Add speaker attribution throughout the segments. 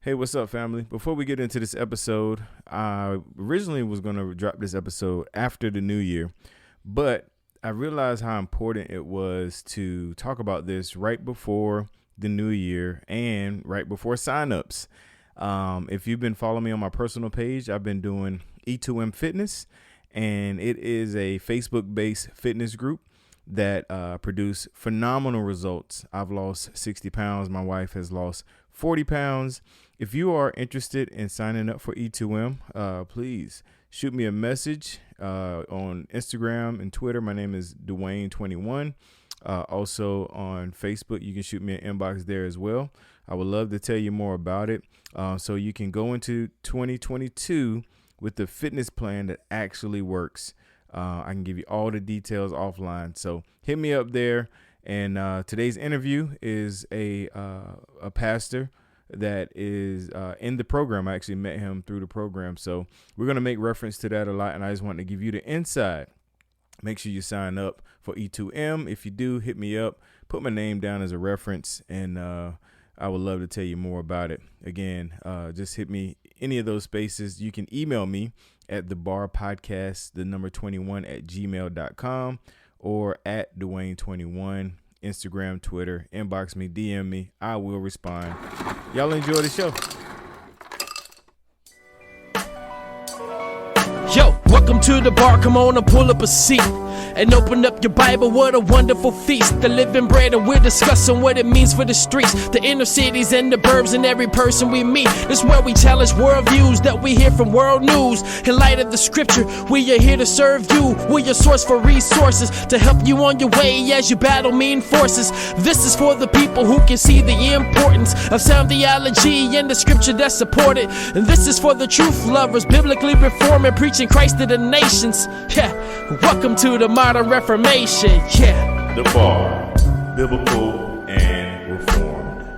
Speaker 1: Hey, what's up, family? Before we get into this episode, I originally was going to drop this episode after the new year, but I realized how important it was to talk about this right before the new year and right before signups. If you've been following me on my personal page, I've been doing E2M Fitness, and it is a Facebook-based fitness group that produce phenomenal results. I've lost 60 pounds. My wife has lost 40 pounds. If you are interested in signing up for E2M, please shoot me a message on Instagram and Twitter. My name is Dwayne21. Also on Facebook, you can shoot me an inbox there as well. I would love to tell you more about it. So you can go into 2022 with the fitness plan that actually works. I can give you all the details offline. So hit me up there. And today's interview is a pastor that is in the program. I actually met him through the program. So we're going to make reference to that a lot. And I just want to give you the inside. Make sure you sign up for E2M. If you do, hit me up. Put my name down as a reference. And I would love to tell you more about it. Again, just hit me any of those spaces. You can email me at the B.A.R podcast, the number 21 at gmail.com, or at Dwayne21, Instagram, Twitter, inbox me, DM me. I will respond. Y'all enjoy the show.
Speaker 2: Yo, welcome to the bar. Come on and pull up a seat and open up your Bible. What a wonderful feast. The living bread, and we're discussing what it means for the streets, the inner cities and the burbs, and every person we meet. This is where we challenge worldviews that we hear from world news. In light of the scripture, we are here to serve you. We're your source for resources to help you on your way as you battle mean forces. This is for the people who can see the importance of sound theology and the scripture that support it. And this is for the truth lovers, biblically reforming, preaching Christ to the nations. Yeah, welcome to the modern Reformation. Yeah,
Speaker 1: The B.A.R, Biblical and Reformed.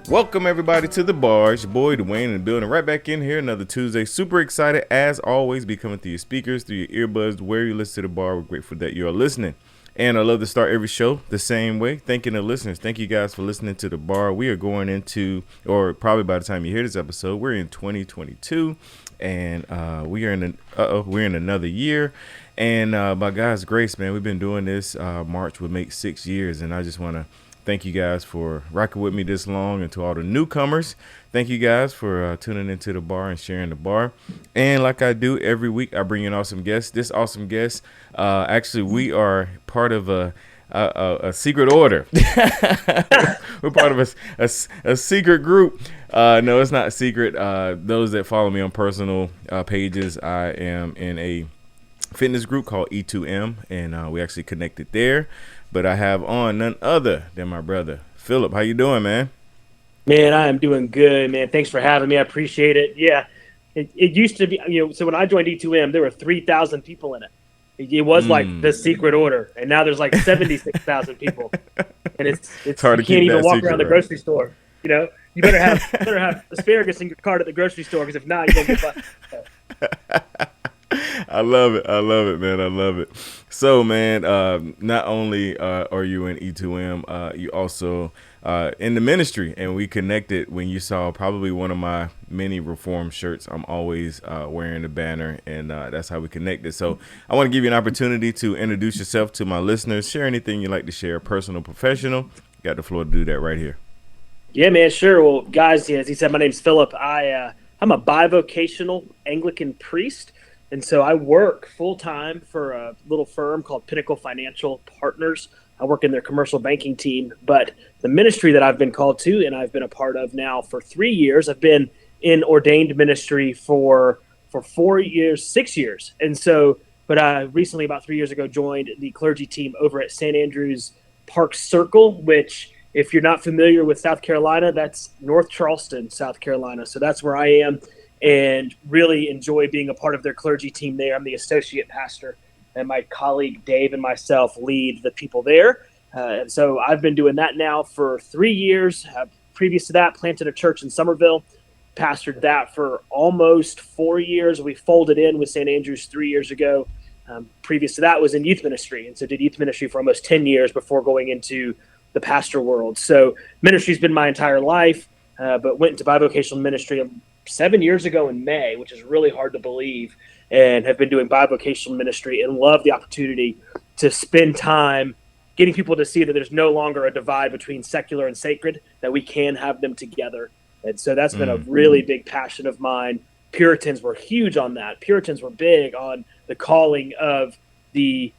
Speaker 1: Welcome everybody to the B.A.R. It's your boy Dwayne in the building, right back in here another Tuesday. Super excited as always, be coming through your speakers, through your earbuds, where you listen to the B.A.R. We're grateful that you are listening. And I love to start every show the same way, thanking the listeners. Thank you guys for listening to the B.A.R. We are going into, or probably by the time you hear this episode, we're in 2022, and we're in another year. And by God's grace, man, we've been doing this. March would make 6 years, and I just want to thank you guys for rocking with me this long, and to all the newcomers, thank you guys for tuning into the B.A.R and sharing the B.A.R. And like I do every week, I bring in awesome guests. This awesome guest, actually, we are part of a secret order. We're part of a secret group. No, it's not secret. Those that follow me on personal pages, I am in a fitness group called E2M, and we actually connected there. But I have on none other than my brother, Phillip. How you doing, man?
Speaker 3: Man, I am doing good, man. Thanks for having me. I appreciate it. Yeah, it used to be, so when I joined E2M, there were 3,000 people in it. It was like the secret order, and now there's like 76,000 people. And it's
Speaker 1: hard
Speaker 3: you
Speaker 1: to
Speaker 3: can't
Speaker 1: keep
Speaker 3: even
Speaker 1: that
Speaker 3: walk
Speaker 1: secret,
Speaker 3: around the
Speaker 1: right?
Speaker 3: grocery store. You better have asparagus in your cart at the grocery store, because if not, you're going to get busted.
Speaker 1: I love it, man. I love it. So, man, not only are you in E2M, you also in the ministry, and we connected when you saw probably one of my many Reform shirts. I'm always wearing the banner, and that's how we connected. So I want to give you an opportunity to introduce yourself to my listeners. Share anything you'd like to share, personal, professional. Got the floor to do that right here.
Speaker 3: Yeah, man, sure. Well, guys, as he said, my name's Phillip. I'm a bivocational Anglican priest. And so I work full-time for a little firm called Pinnacle Financial Partners. I work in their commercial banking team. But the ministry that I've been called to, and I've been a part of now for 3 years, I've been in ordained ministry for 4 years, 6 years. And so, but I recently, about 3 years ago, joined the clergy team over at St. Andrew's Park Circle, which, if you're not familiar with South Carolina, that's North Charleston, South Carolina. So that's where I am, and really enjoy being a part of their clergy team there. I'm the associate pastor, and my colleague Dave and myself lead the people there. And so I've been doing that now for 3 years. Previous to that, planted a church in Somerville, pastored that for almost 4 years. We folded in with St. Andrews 3 years ago. Previous to that was in youth ministry, and so did youth ministry for almost 10 years before going into the pastor world. So ministry's been my entire life, but went into bivocational ministry 7 years ago in May, which is really hard to believe, and have been doing bivocational ministry and love the opportunity to spend time getting people to see that there's no longer a divide between secular and sacred, that we can have them together. And so that's been a really big passion of mine. Puritans were huge on that. Puritans were big on the calling of the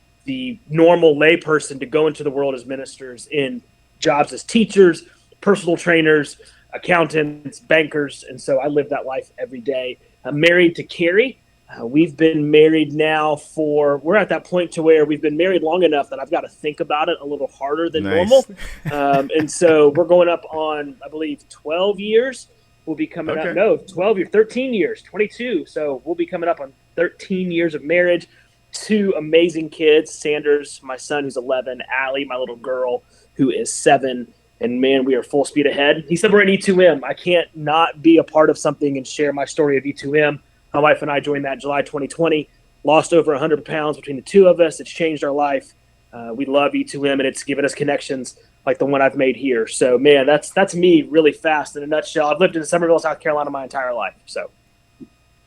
Speaker 3: normal layperson to go into the world as ministers in jobs as teachers, personal trainers, accountants, bankers. And so I live that life every day. I'm married to Carrie. We've been married now we're at that point to where we've been married long enough that I've got to think about it a little harder than normal. And so we're going up on, I believe, 12 years. We'll be coming up, 12 years, 13 years, 22. So we'll be coming up on 13 years of marriage. 2 amazing kids, Sanders, my son, who's 11, Allie, my little girl, who is 7. And man, we are full speed ahead. He said we're in E2M. I can't not be a part of something and share my story of E2M. My wife and I joined that in July 2020, lost over 100 pounds between the two of us. It's changed our life. We love E2M, and it's given us connections like the one I've made here. So, man, that's me really fast in a nutshell. I've lived in Somerville, South Carolina my entire life. So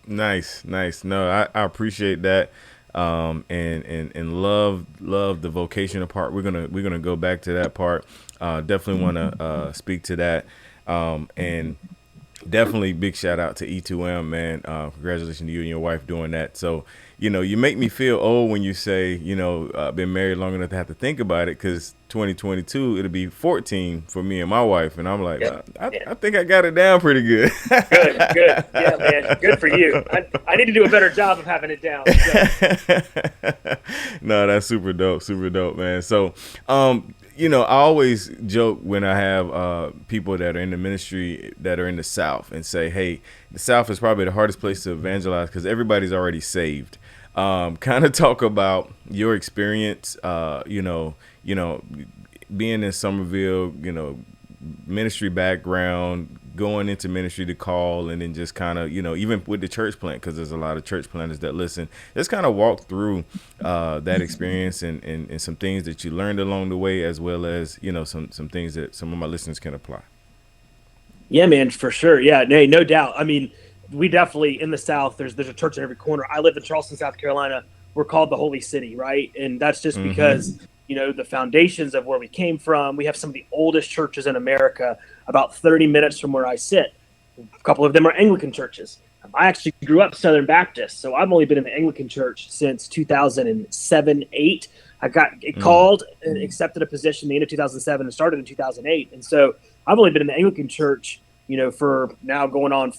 Speaker 1: nice. No, I appreciate that. And love the vocational part. We're gonna go back to that part. Definitely want to speak to that. And definitely big shout out to E2M, man. Congratulations to you and your wife doing that. So, you make me feel old when you say, been married long enough to have to think about it, because 2022, it'll be 14 for me and my wife. And I'm like, I think I got it down pretty good.
Speaker 3: Good. Yeah, man. Good for you. I need to do a better job of having it down. So.
Speaker 1: No, that's super dope, man. So, I always joke when I have people that are in the ministry that are in the South and say, hey, the South is probably the hardest place to evangelize because everybody's already saved. Kind of talk about your experience, being in Somerville, ministry background, going into ministry to call, and then just kind of, even with the church plant, because there's a lot of church planters that listen, just kind of walk through that experience and some things that you learned along the way, as well as, some things that some of my listeners can apply.
Speaker 3: Yeah, man, for sure. Yeah, no doubt. I mean, we definitely, in the South, there's a church in every corner. I live in Charleston, South Carolina. We're called the Holy City, right? And that's just because the foundations of where we came from. We have some of the oldest churches in America, about 30 minutes from where I sit. A couple of them are Anglican churches. I actually grew up Southern Baptist, so I've only been in the Anglican church since 2007-8. I got called and accepted a position the end of 2007 and started in 2008. And so I've only been in the Anglican church, for now going on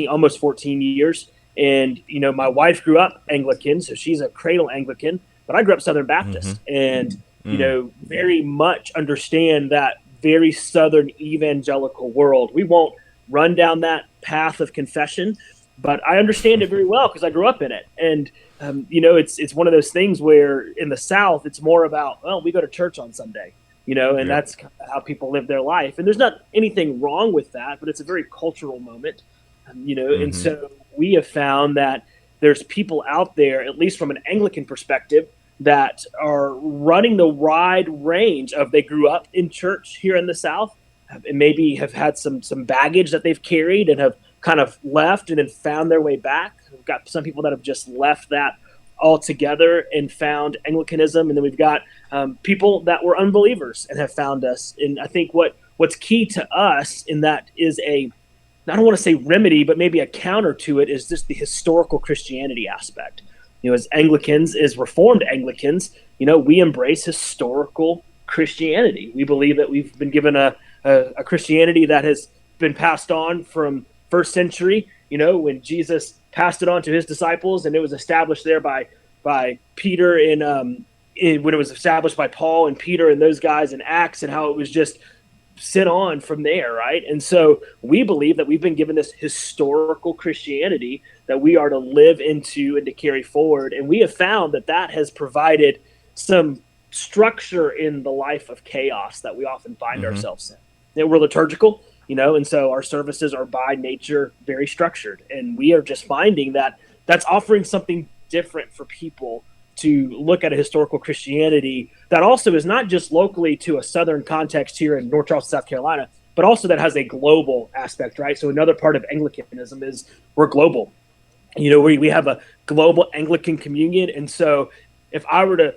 Speaker 3: almost 14 years. And, my wife grew up Anglican, so she's a cradle Anglican, but I grew up Southern Baptist and, very much understand that very Southern evangelical world. We won't run down that path of confession, but I understand it very well because I grew up in it. And, it's one of those things where in the South, it's more about, well, we go to church on Sunday, and that's how people live their life. And there's not anything wrong with that, but it's a very cultural moment, and so we have found that there's people out there, at least from an Anglican perspective, that are running the wide range of they grew up in church here in the South and maybe have had some baggage that they've carried and have kind of left and then found their way back. We've got some people that have just left that altogether and found Anglicanism. And then we've got people that were unbelievers and have found us. And I think what's key to us in that is I don't want to say remedy, but maybe a counter to it is just the historical Christianity aspect. As Anglicans, as Reformed Anglicans, we embrace historical Christianity. We believe that we've been given a Christianity that has been passed on from first century, when Jesus passed it on to his disciples, and it was established there by Peter when it was established by Paul and Peter and those guys in Acts, and how it was just sent on from there, right? And so we believe that we've been given this historical Christianity that we are to live into and to carry forward. And we have found that has provided some structure in the life of chaos that we often find ourselves in. We're liturgical, and so our services are by nature very structured. And we are just finding that that's offering something different for people to look at a historical Christianity that also is not just locally to a Southern context here in North Charleston, South Carolina, but also that has a global aspect, right? So another part of Anglicanism is we're global. We have a global Anglican communion. And so if I were to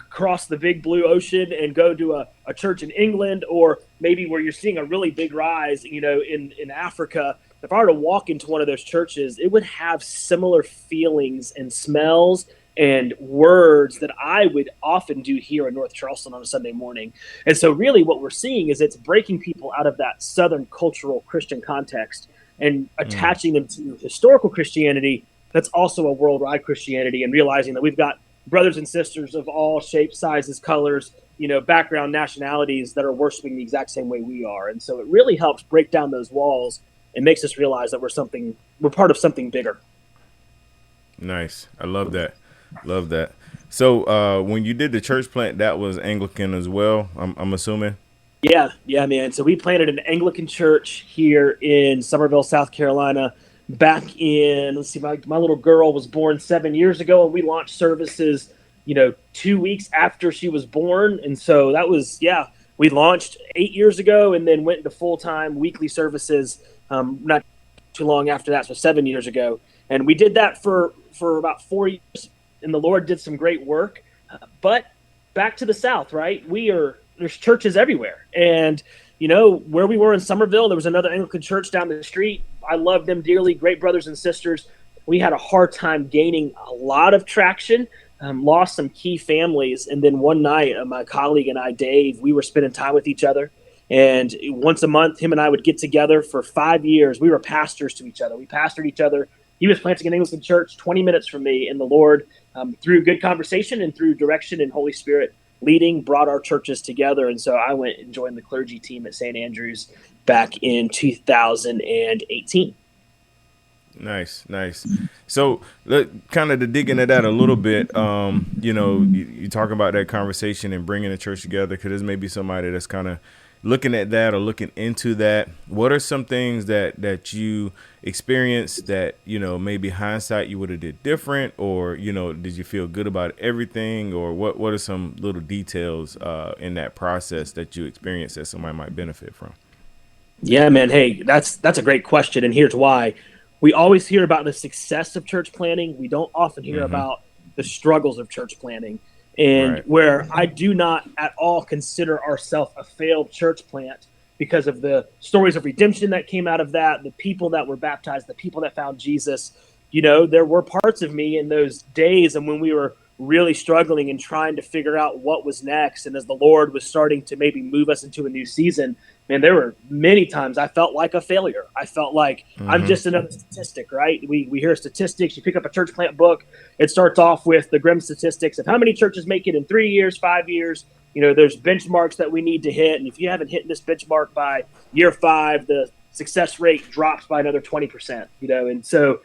Speaker 3: cross the big blue ocean and go to a church in England, or maybe where you're seeing a really big rise, in Africa, if I were to walk into one of those churches, it would have similar feelings and smells and words that I would often do here in North Charleston on a Sunday morning. And so really what we're seeing is it's breaking people out of that Southern cultural Christian context and attaching them to historical Christianity that's also a worldwide Christianity, and realizing that we've got brothers and sisters of all shapes, sizes, colors, background, nationalities that are worshiping the exact same way we are. And so it really helps break down those walls and makes us realize that we're part of something bigger.
Speaker 1: Nice. I love that. Love that. So when you did the church plant, that was Anglican as well, I'm assuming?
Speaker 3: Yeah, man. So we planted an Anglican church here in Summerville, South Carolina, back in, my little girl was born 7 years ago, and we launched services, 2 weeks after she was born. And so that was, we launched 8 years ago and then went into full-time weekly services not too long after that, so 7 years ago. And we did that for about 4 years, and the Lord did some great work. But back to the South, right? There's churches everywhere. And, where we were in Somerville, there was another Anglican church down the street. I love them dearly, great brothers and sisters. We had a hard time gaining a lot of traction, lost some key families. And then one night, my colleague and I, Dave, we were spending time with each other. And once a month, him and I would get together for 5 years. We were pastors to each other. We pastored each other. He was planting an Anglican church 20 minutes from me, and the Lord, through good conversation and through direction and Holy Spirit leading, brought our churches together. And so I went and joined the clergy team at St. Andrews back in 2018.
Speaker 1: Nice. So kind of to dig into that a little bit, you talk about that conversation and bringing the church together, because there's maybe somebody that's kind of looking at that or looking into that. What are some things that you experienced that, maybe hindsight you would have did different, or, did you feel good about everything, or what are some little details in that process that you experienced that somebody might benefit from?
Speaker 3: Yeah, man. Hey, that's a great question. And here's why. We always hear about the success of church planning. We don't often hear about the struggles of church planning. And where I do not at all consider ourselves a failed church plant because of the stories of redemption that came out of that, the people that were baptized, the people that found Jesus. There were parts of me in those days and when we were really struggling and trying to figure out what was next. And as the Lord was starting to maybe move us into a new season, man, there were many times I felt like a failure. I felt like I'm just another statistic, right? We hear statistics. You pick up a church plant book. It starts off with the grim statistics of how many churches make it in 3 years, 5 years. There's benchmarks that we need to hit. And if you haven't hit this benchmark by year 5, the success rate drops by another 20%, And so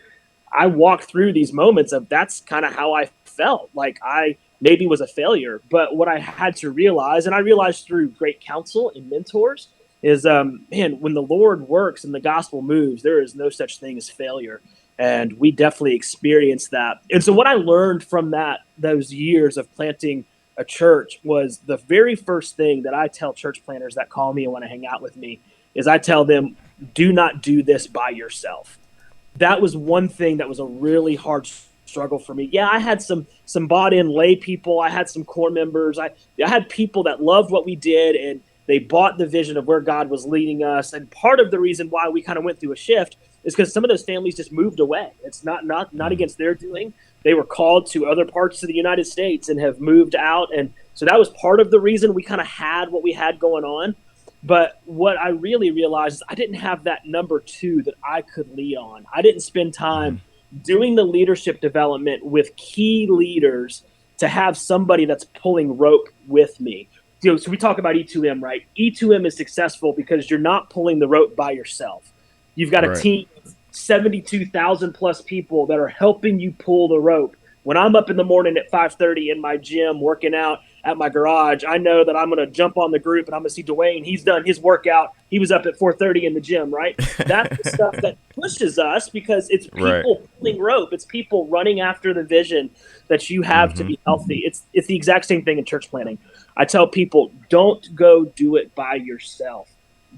Speaker 3: I walked through these moments of that's kind of how I felt like I maybe was a failure. But what I had to realize, and I realized through great counsel and mentors, is, when the Lord works and the gospel moves, there is no such thing as failure. And we definitely experienced that. And so what I learned from those years of planting a church was the very first thing that I tell church planters that call me and want to hang out with me is I tell them, do not do this by yourself. That was one thing that was a really hard struggle for me. Yeah, I had some bought in lay people. I had some core members. I had people that loved what we did, and they bought the vision of where God was leading us. And part of the reason why we kind of went through a shift is because some of those families just moved away. It's not against their doing. They were called to other parts of the United States and have moved out. And so that was part of the reason we kind of had what we had going on. But what I really realized is I didn't have that number 2 that I could lead on. I didn't spend time doing the leadership development with key leaders to have somebody that's pulling rope with me. So we talk about E2M, right? E2M is successful because you're not pulling the rope by yourself. You've got a team of 72,000 plus people that are helping you pull the rope. When I'm up in the morning at 5:30 in my gym working out, at my garage, I know that I'm going to jump on the group and I'm going to see Dwayne. He's done his workout. He was up at 4:30 in the gym, right? That's the stuff that pushes us, because it's people pulling rope. It's people running after the vision that you have to be healthy. It's the exact same thing in church planting. I tell people, don't go do it by yourself.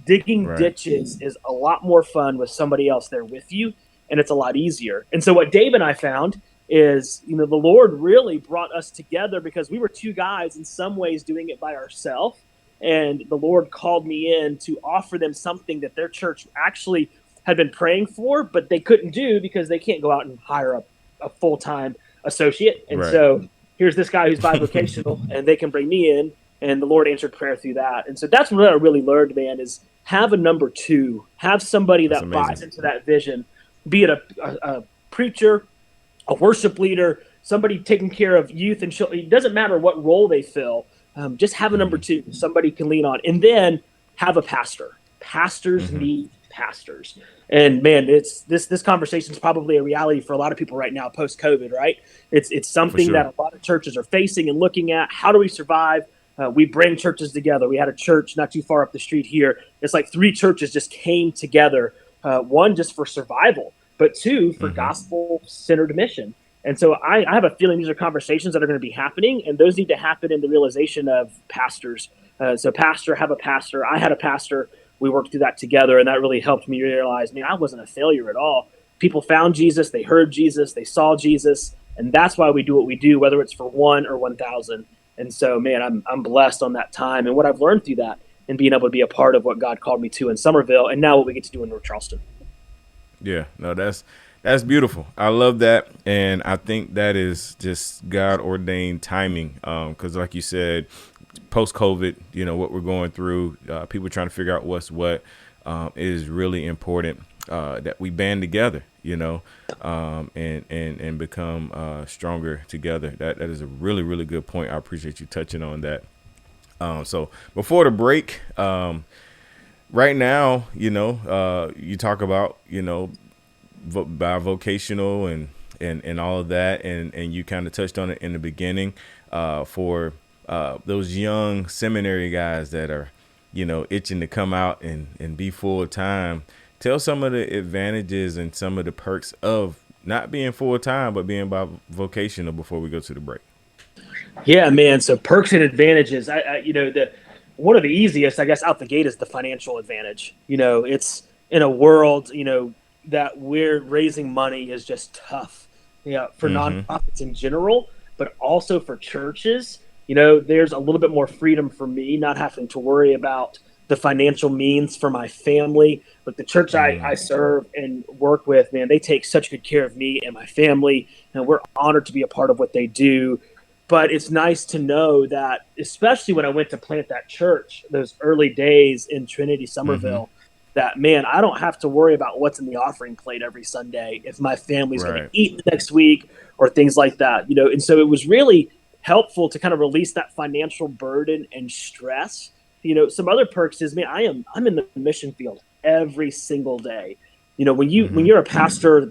Speaker 3: Digging ditches is a lot more fun with somebody else there with you, and it's a lot easier. And so what Dave and I found is, the Lord really brought us together, because we were two guys in some ways doing it by ourselves. And the Lord called me in to offer them something that their church actually had been praying for, but they couldn't do because they can't go out and hire a full-time associate. And so here's this guy who's bivocational, and they can bring me in, and the Lord answered prayer through that. And so that's what I really learned, man, is have a number two, have somebody that buys into that vision, be it a preacher, a worship leader, somebody taking care of youth and children. It doesn't matter what role they fill. Just have a number two, somebody can lean on, and then have a pastor. Pastors need pastors. And man, this conversation is probably a reality for a lot of people right now, post-COVID, right? It's something that a lot of churches are facing and looking at. How do we survive? We bring churches together. We had a church not too far up the street here. It's like 3 churches just came together, one just for survival, but 2 for gospel-centered mission. And so I have a feeling these are conversations that are going to be happening, and those need to happen in the realization of pastors. So pastor, have a pastor. I had a pastor. We worked through that together, and that really helped me realize, man, I wasn't a failure at all. People found Jesus. They heard Jesus. They saw Jesus. And that's why we do what we do, whether it's for 1 or 1,000. And so, man, I'm blessed on that time and what I've learned through that, and being able to be a part of what God called me to in Somerville, and now what we get to do in North Charleston.
Speaker 1: Yeah, no, that's beautiful. I love that, and I think that is just God-ordained timing, because like you said, post-COVID, what we're going through, people trying to figure out what's what, is really important that we band together, and become stronger together. That is a really, really good point. I appreciate you touching on that. So before the break, right now, you talk about, bivocational and all of that, and you kind of touched on it in the beginning, for those young seminary guys that are, itching to come out and be full time. Tell some of the advantages and some of the perks of not being full time, but being bivocational before we go to the break.
Speaker 3: Yeah, man. So perks and advantages. One of the easiest, I guess, out the gate is the financial advantage. It's in a world, that we're raising money is just tough, for nonprofits in general, but also for churches. There's a little bit more freedom for me, not having to worry about the financial means for my family. But the church I serve and work with, man, they take such good care of me and my family, and we're honored to be a part of what they do. But it's nice to know that, especially when I went to plant that church, those early days in Trinity, Somerville, that, man, I don't have to worry about what's in the offering plate every Sunday if my family's going to eat the next week or things like that, And so it was really helpful to kind of release that financial burden and stress. Some other perks is, man, I'm in the mission field every single day. When you're a pastor,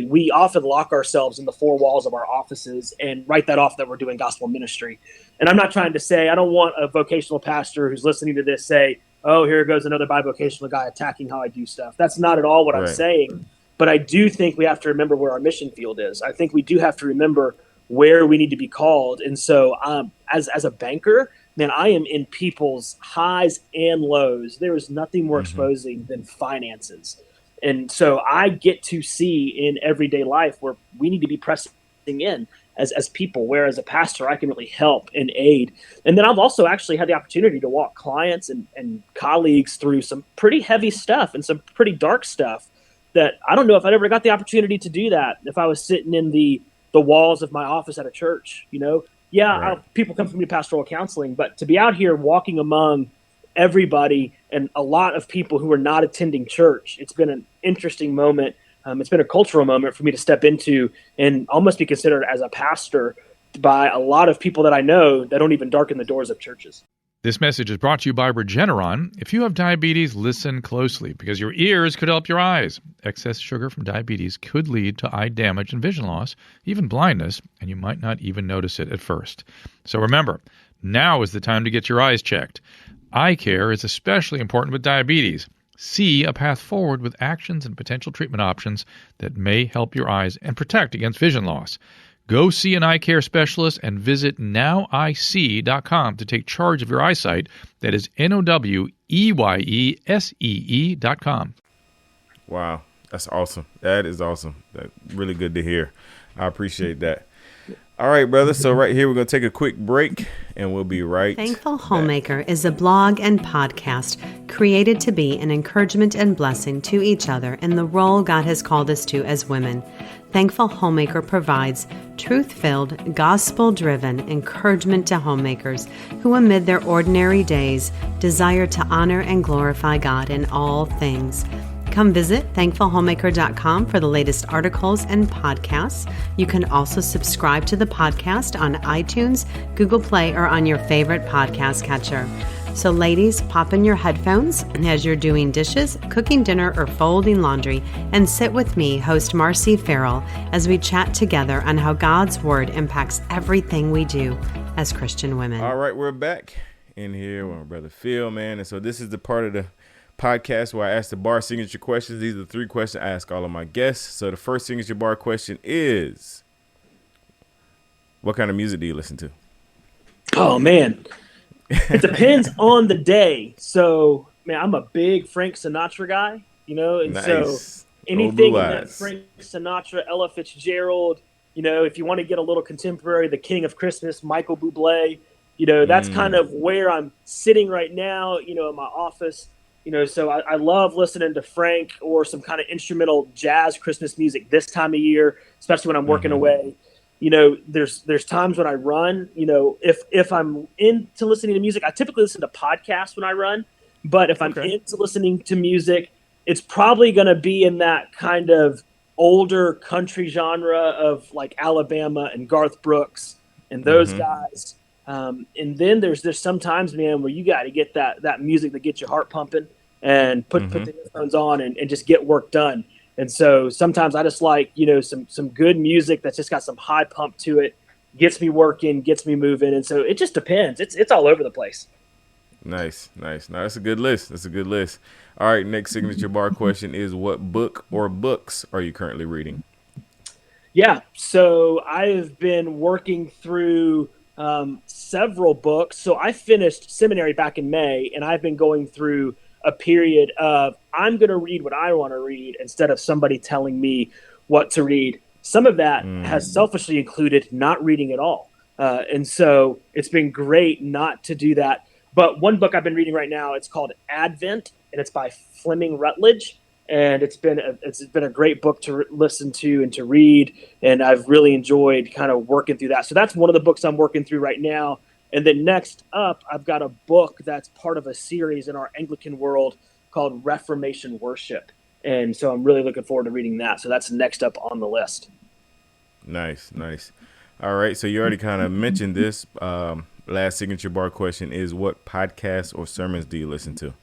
Speaker 3: we often lock ourselves in the 4 walls of our offices and write that off that we're doing gospel ministry. And I'm not trying to say, I don't want a vocational pastor who's listening to this say, oh, here goes another bivocational guy attacking how I do stuff. That's not at all what I'm saying. But I do think we have to remember where our mission field is. I think we do have to remember where we need to be called. And so as a banker, man, I am in people's highs and lows. There is nothing more exposing than finances. And so I get to see in everyday life where we need to be pressing in as people, where as a pastor, I can really help and aid. And then I've also actually had the opportunity to walk clients and colleagues through some pretty heavy stuff and some pretty dark stuff that I don't know if I'd ever got the opportunity to do that if I was sitting in the walls of my office at a church. People come from me to pastoral counseling, but to be out here walking among everybody and a lot of people who are not attending church, it's been an interesting moment. It's been a cultural moment for me to step into and almost be considered as a pastor by a lot of people that I know that don't even darken the doors of churches.
Speaker 4: This message is brought to you by Regeneron. If you have diabetes, listen closely, because your ears could help your eyes. Excess sugar from diabetes could lead to eye damage and vision loss, even blindness, and you might not even notice it at first. So remember, Now is the time to get your eyes checked. Eye care is especially important with diabetes. See a path forward with actions and potential treatment options that may help your eyes and protect against vision loss. Go see an eye care specialist and visit noweyesee.com to take charge of your eyesight. That is NOWEYESEE.com.
Speaker 1: Wow, that's awesome. That is awesome. That's really good to hear. I appreciate that. All right, brother. So right here, we're going to take a quick break, and we'll be right
Speaker 5: Thankful
Speaker 1: back.
Speaker 5: Homemaker is a blog and podcast created to be an encouragement and blessing to each other in the role God has called us to as women. Thankful Homemaker provides truth-filled, gospel-driven encouragement to homemakers who, amid their ordinary days, desire to honor and glorify God in all things. Come visit thankfulhomemaker.com for the latest articles and podcasts. You can also subscribe to the podcast on iTunes, Google Play, or on your favorite podcast catcher. So ladies, pop in your headphones as you're doing dishes, cooking dinner, or folding laundry, and sit with me, host Marcy Farrell, as we chat together on how God's Word impacts everything we do as Christian women.
Speaker 1: All right, we're back in here with my brother Phil, man. And so this is the part of the podcast where I ask the bar signature questions. These are the 3 questions I ask all of my guests. So the first signature bar question is, what kind of music do you listen to?
Speaker 3: Oh, man. It depends on the day. So, man, I'm a big Frank Sinatra guy, and
Speaker 1: Nice.
Speaker 3: so anything in that Frank Sinatra, Ella Fitzgerald, if you want to get a little contemporary, the King of Christmas, Michael Bublé, that's kind of where I'm sitting right now, in my office. So I love listening to Frank or some kind of instrumental jazz Christmas music this time of year, especially when I'm working away. There's times when I run, if I'm into listening to music, I typically listen to podcasts when I run. But if I'm into listening to music, it's probably going to be in that kind of older country genre of like Alabama and Garth Brooks and those guys. And then there's sometimes, man, where you got to get that music that gets your heart pumping and put the headphones on and just get work done. And so sometimes I just like, some good music that's just got some high pump to it, gets me working, gets me moving. And so it just depends. It's all over the place.
Speaker 1: Nice. No, that's a good list. All right, next signature bar question is, what book or books are you currently reading?
Speaker 3: Yeah, so I've been working through several books. So I finished seminary back in May, and I've been going through a period of I'm going to read what I want to read instead of somebody telling me what to read. Some of that has selfishly included not reading at all. And so it's been great not to do that. But one book I've been reading right now, it's called Advent, and it's by Fleming Rutledge. And it's been a great book to listen to and to read, and I've really enjoyed kind of working through that. So that's one of the books I'm working through right now. And then next up, I've got a book that's part of a series in our Anglican world called Reformation Worship. And so I'm really looking forward to reading that. So that's next up on the list.
Speaker 1: Nice. All right, so you already kind of mentioned this. Last signature bar question is, what podcasts or sermons do you listen to?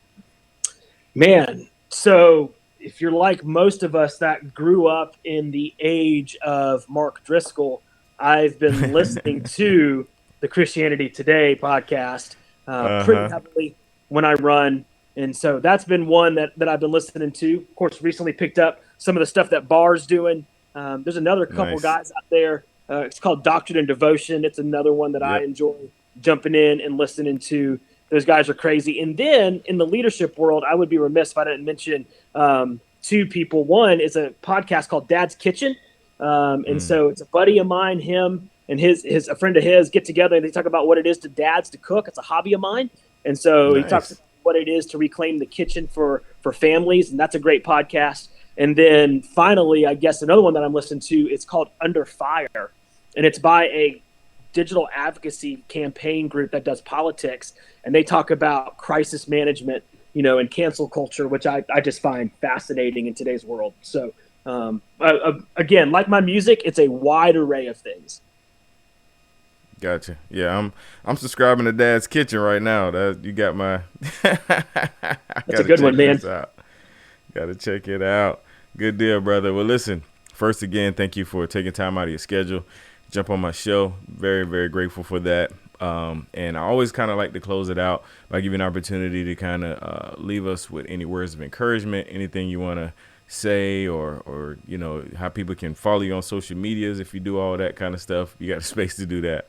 Speaker 3: Man, so if you're like most of us that grew up in the age of Mark Driscoll, I've been listening to the Christianity Today podcast pretty heavily when I run. And so that's been one that I've been listening to. Of course, recently picked up some of the stuff that B.A.R's doing. There's another couple guys out there. It's called Doctrine and Devotion. It's another one that I enjoy jumping in and listening to. Those guys are crazy. And then in the leadership world, I would be remiss if I didn't mention 2 people. One is a podcast called Dad's Kitchen. And so it's a buddy of mine, him and a friend of his get together and they talk about what it is to dads to cook. It's a hobby of mine. And so he talks about what it is to reclaim the kitchen for families. And that's a great podcast. And then finally, I guess another one that I'm listening to, it's called Under Fire. And it's by a digital advocacy campaign group that does politics. And they talk about crisis management, and cancel culture, which I just find fascinating in today's world. So again, like my music, it's a wide array of things.
Speaker 1: Gotcha. Yeah, I'm subscribing to Dad's Kitchen right now. You got my.
Speaker 3: That's a good one, man.
Speaker 1: Got to check it out. Good deal, brother. Well, listen. First, again, thank you for taking time out of your schedule. Jump on my show. Very, very grateful for that. And I always kind of like to close it out by giving an opportunity to kind of leave us with any words of encouragement, anything you want to say, or you know, how people can follow you on social medias. If you do all that kind of stuff, you got the space to do that.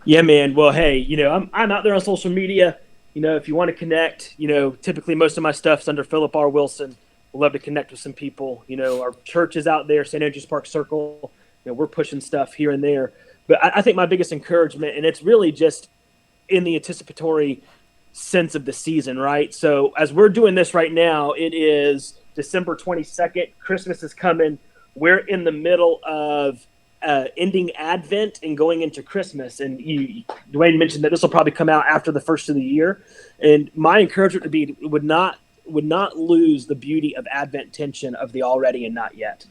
Speaker 3: Yeah, man. Well, hey, you know, I'm out there on social media. You know, if you want to connect, you know, typically most of my stuff's under Phillip R. Wilson. We'd love to connect with some people. You know, our church is out there, St. Andrews Park Circle. You know, we're pushing stuff here and there. But I think my biggest encouragement, and it's really just in the anticipatory sense of the season, right? So as we're doing this right now, it is December 22nd. Christmas is coming. We're in the middle of ending Advent and going into Christmas. And Dwayne mentioned that this will probably come out after the first of the year. And my encouragement would be would not lose the beauty of Advent tension of the already and not yet.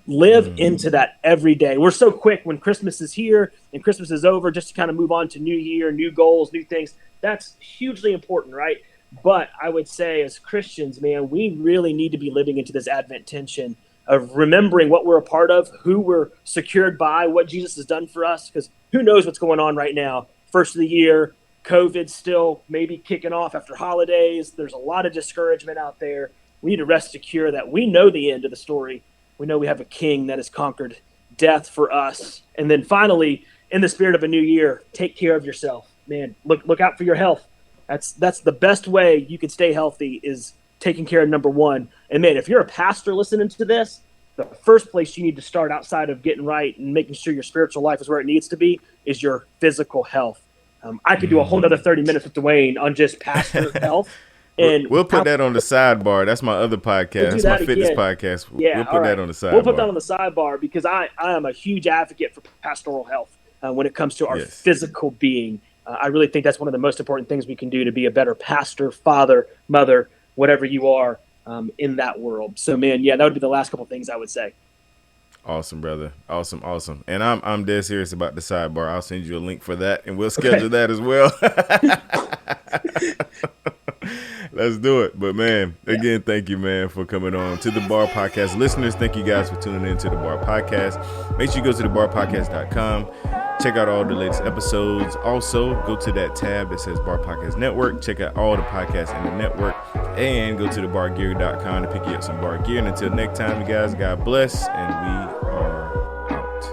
Speaker 3: Live into that every day. We're so quick when Christmas is here and Christmas is over just to kind of move on to new year, new goals, new things. That's hugely important, right? But I would say as Christians, man, we really need to be living into this Advent tension of remembering what we're a part of, who we're secured by, what Jesus has done for us, because who knows what's going on right now. First of the year, COVID's still maybe kicking off after holidays. There's a lot of discouragement out there. We need to rest secure that we know the end of the story. We know we have a king that has conquered death for us. And then finally, in the spirit of a new year, take care of yourself. Man, look out for your health. That's the best way you can stay healthy is taking care of number one. And man, if you're a pastor listening to this, the first place you need to start outside of getting right and making sure your spiritual life is where it needs to be is your physical health. I could do a whole nother 30 minutes with Dwayne on just pastor health. And
Speaker 1: we'll put that on the sidebar. That's my other podcast. That's my fitness podcast.
Speaker 3: Yeah,
Speaker 1: we'll put that on the sidebar.
Speaker 3: We'll put that on the sidebar because I am a huge advocate for pastoral health when it comes to our physical being. I really think that's one of the most important things we can do to be a better pastor, father, mother, whatever you are in that world. So, man, yeah, that would be the last couple of things I would say.
Speaker 1: Awesome, brother. Awesome. And I'm dead serious about the sidebar. I'll send you a link for that, and we'll schedule that as well. Let's do it. But, man, again, thank you, man, for coming on to the B.A.R Podcast. Listeners, thank you guys for tuning in to the B.A.R Podcast. Make sure you go to thebarpodcast.com. Check out all the latest episodes. Also, go to that tab that says B.A.R Podcast Network. Check out all the podcasts in the network. And go to thebargear.com to pick you up some bar gear. And until next time, you guys, God bless. And we are out.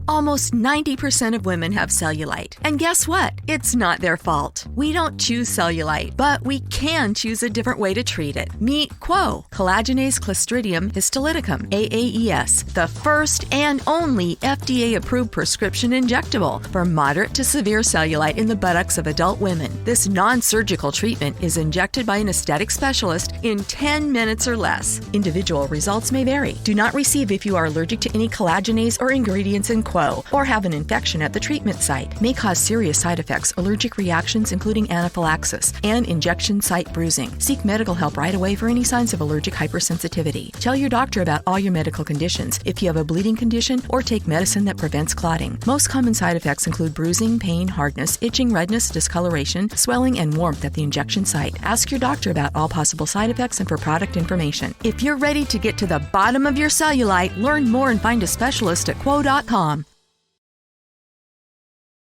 Speaker 6: Almost 90% of women have cellulite. And guess what? It's not their fault. We don't choose cellulite, but we can choose a different way to treat it. Meet Quo, collagenase Clostridium histolyticum, AAES, the first and only FDA-approved prescription injectable for moderate to severe cellulite in the buttocks of adult women. This non-surgical treatment is injected by an aesthetic specialist in 10 minutes or less. Individual results may vary. Do not receive if you are allergic to any collagenase or ingredients in Quo or have an infection at the treatment site. May cause serious side effects, allergic reactions including anaphylaxis, and injection site bruising. Seek medical help right away for any signs of allergic hypersensitivity. Tell your doctor about all your medical conditions if you have a bleeding condition or take medicine that prevents clotting. Most common side effects include bruising, pain, hardness, itching, redness, discoloration, swelling, and warmth at the injection site. Ask your doctor about all possible side effects and for product information. If you're ready to get to the bottom of your cellulite, learn more and find a specialist at Quo.com.